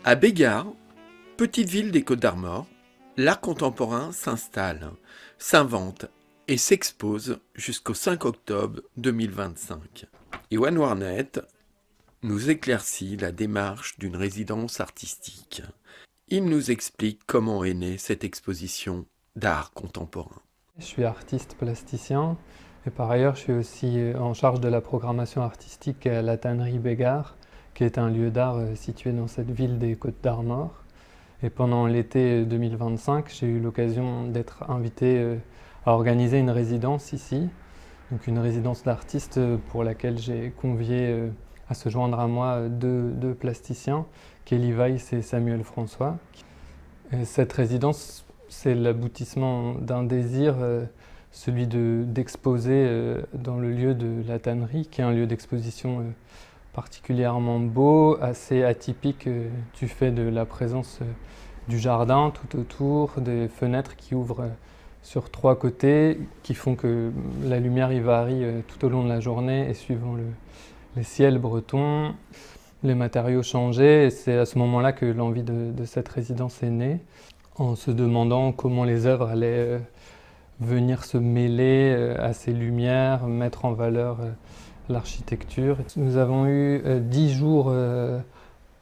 À Bégard, petite ville des Côtes-d'Armor, l'art contemporain s'installe, s'invente et s'expose jusqu'au 5 octobre 2025. Iwan Warnet nous éclaircit la démarche d'une résidence artistique. Il nous explique comment est née cette exposition d'art contemporain. Je suis artiste plasticien et par ailleurs je suis aussi en charge de la programmation artistique à la tannerie Bégard, qui est un lieu d'art situé dans cette ville des Côtes-d'Armor. Et pendant l'été 2025, j'ai eu l'occasion d'être invité à organiser une résidence ici, donc une résidence d'artistes pour laquelle j'ai convié à se joindre à moi deux plasticiens, Kelly Weiss et Samuel François. Et cette résidence, c'est l'aboutissement d'un désir, celui d'exposer dans le lieu de la tannerie, qui est un lieu d'exposition particulièrement beau, assez atypique du fait de la présence du jardin tout autour, des fenêtres qui ouvrent sur 3 côtés, qui font que la lumière y varie tout au long de la journée et suivant les ciels bretons, les matériaux changeaient. Et c'est à ce moment-là que l'envie de cette résidence est née, en se demandant comment les œuvres allaient venir se mêler à ces lumières, mettre en valeur l'architecture. Nous avons eu 10 jours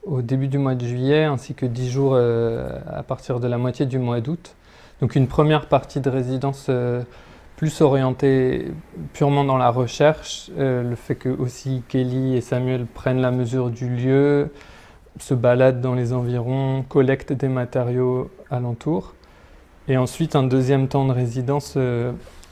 au début du mois de juillet, ainsi que 10 jours à partir de la moitié du mois d'août. Donc une première partie de résidence plus orientée purement dans la recherche, le fait que aussi Kelly et Samuel prennent la mesure du lieu, se baladent dans les environs, collectent des matériaux alentours. Et ensuite un deuxième temps de résidence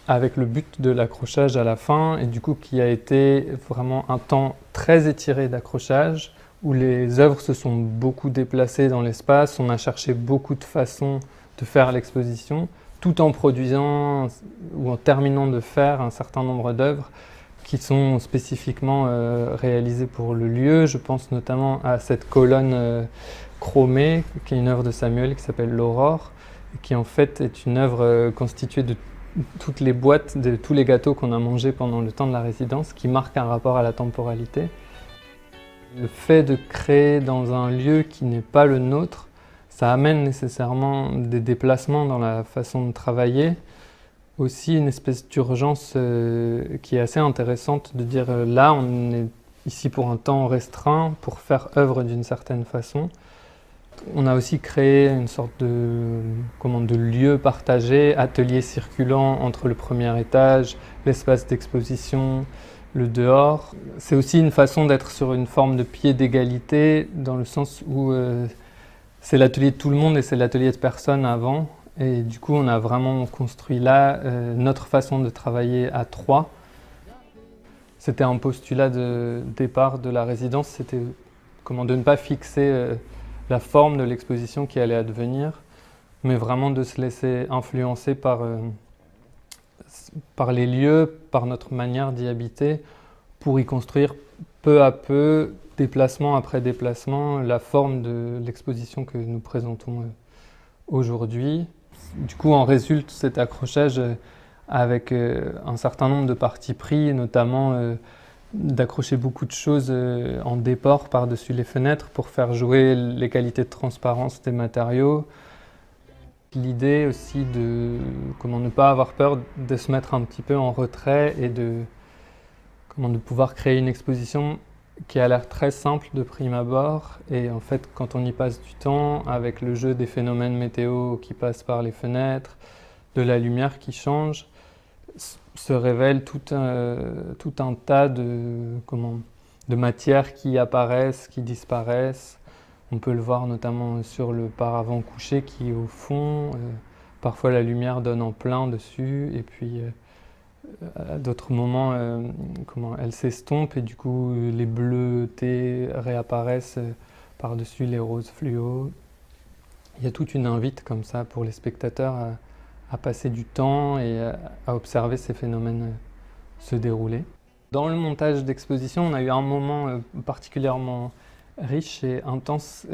avec le but de l'accrochage à la fin, et du coup qui a été vraiment un temps très étiré d'accrochage, où les œuvres se sont beaucoup déplacées dans l'espace. On a cherché beaucoup de façons de faire l'exposition, tout en produisant ou en terminant de faire un certain nombre d'œuvres qui sont spécifiquement réalisées pour le lieu. Je pense notamment à cette colonne chromée, qui est une œuvre de Samuel qui s'appelle l'Aurore, qui en fait est une œuvre constituée de toutes les boîtes de tous les gâteaux qu'on a mangés pendant le temps de la résidence, qui marque un rapport à la temporalité. Le fait de créer dans un lieu qui n'est pas le nôtre, ça amène nécessairement des déplacements dans la façon de travailler. Aussi une espèce d'urgence qui est assez intéressante de dire là on est ici pour un temps restreint pour faire œuvre d'une certaine façon. On a aussi créé une sorte de lieu partagé, atelier circulant entre le premier étage, l'espace d'exposition, le dehors. C'est aussi une façon d'être sur une forme de pied d'égalité, dans le sens où c'est l'atelier de tout le monde et c'est l'atelier de personne avant. Et du coup, on a vraiment construit là notre façon de travailler à 3. C'était un postulat de départ de la résidence, c'était de ne pas fixer la forme de l'exposition qui allait advenir, mais vraiment de se laisser influencer par les lieux, par notre manière d'y habiter, pour y construire peu à peu, déplacement après déplacement, la forme de l'exposition que nous présentons aujourd'hui. Du coup, en résulte cet accrochage avec un certain nombre de partis pris, notamment d'accrocher beaucoup de choses en déport par-dessus les fenêtres pour faire jouer les qualités de transparence des matériaux. L'idée aussi de ne pas avoir peur de se mettre un petit peu en retrait et de pouvoir créer une exposition qui a l'air très simple de prime abord. Et en fait, quand on y passe du temps, avec le jeu des phénomènes météo qui passent par les fenêtres, de la lumière qui change, se révèle tout un tas de matières qui apparaissent, qui disparaissent. On peut le voir notamment sur le paravent couché qui est au fond. Parfois la lumière donne en plein dessus et puis à d'autres moments elle s'estompe et du coup les bleutés réapparaissent par-dessus les roses fluo. Il y a toute une invite comme ça pour les spectateurs à passer du temps et à observer ces phénomènes se dérouler. Dans le montage d'exposition, on a eu un moment particulièrement riche et intense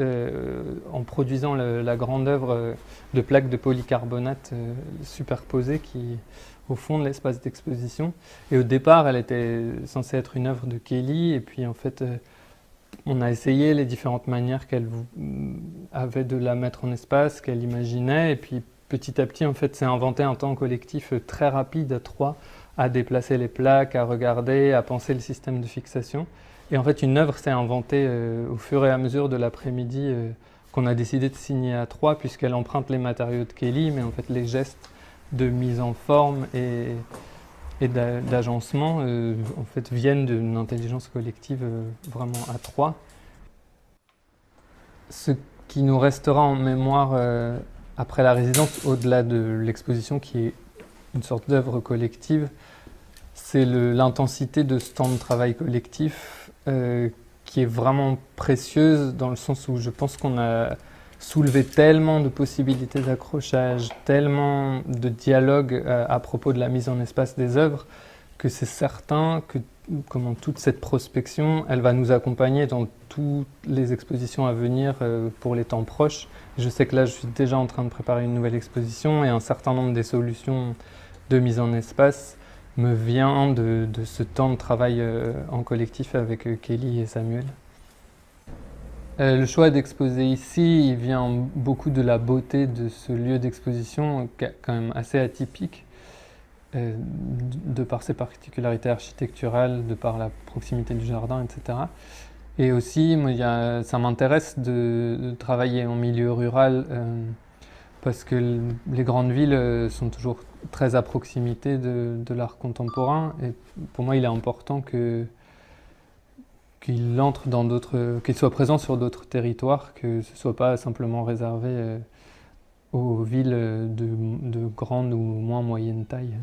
en produisant la grande œuvre de plaques de polycarbonate superposées qui au fond de l'espace d'exposition. Et au départ, elle était censée être une œuvre de Kelly, et puis en fait, On a essayé les différentes manières qu'elle avait de la mettre en espace, qu'elle imaginait, et puis petit à petit, en fait, c'est inventé un temps collectif très rapide à trois, à déplacer les plaques, à regarder, à penser le système de fixation. Et en fait, une œuvre s'est inventée au fur et à mesure de l'après-midi qu'on a décidé de signer à trois, puisqu'elle emprunte les matériaux de Kelly, mais en fait, les gestes de mise en forme et d'agencement en fait, viennent d'une intelligence collective vraiment à trois. Ce qui nous restera en mémoire après la résidence, au-delà de l'exposition qui est une sorte d'œuvre collective, c'est l'intensité de ce temps de travail collectif qui est vraiment précieuse dans le sens où je pense qu'on a soulevé tellement de possibilités d'accrochage, tellement de dialogues à propos de la mise en espace des œuvres, que c'est certain que comment toute cette prospection, elle va nous accompagner dans toutes les expositions à venir pour les temps proches. Je sais que là, je suis déjà en train de préparer une nouvelle exposition et un certain nombre des solutions de mise en espace me vient de ce temps de travail en collectif avec Kelly et Samuel. Le choix d'exposer ici, il vient beaucoup de la beauté de ce lieu d'exposition, quand même assez atypique, de par ses particularités architecturales, de par la proximité du jardin, etc. Et aussi, moi, ça m'intéresse de travailler en milieu rural, parce que les grandes villes sont toujours très à proximité de l'art contemporain. Et pour moi, il est important qu'il entre dans qu'il soit présent sur d'autres territoires, que ce ne soit pas simplement réservé aux villes de grande ou moins moyenne taille.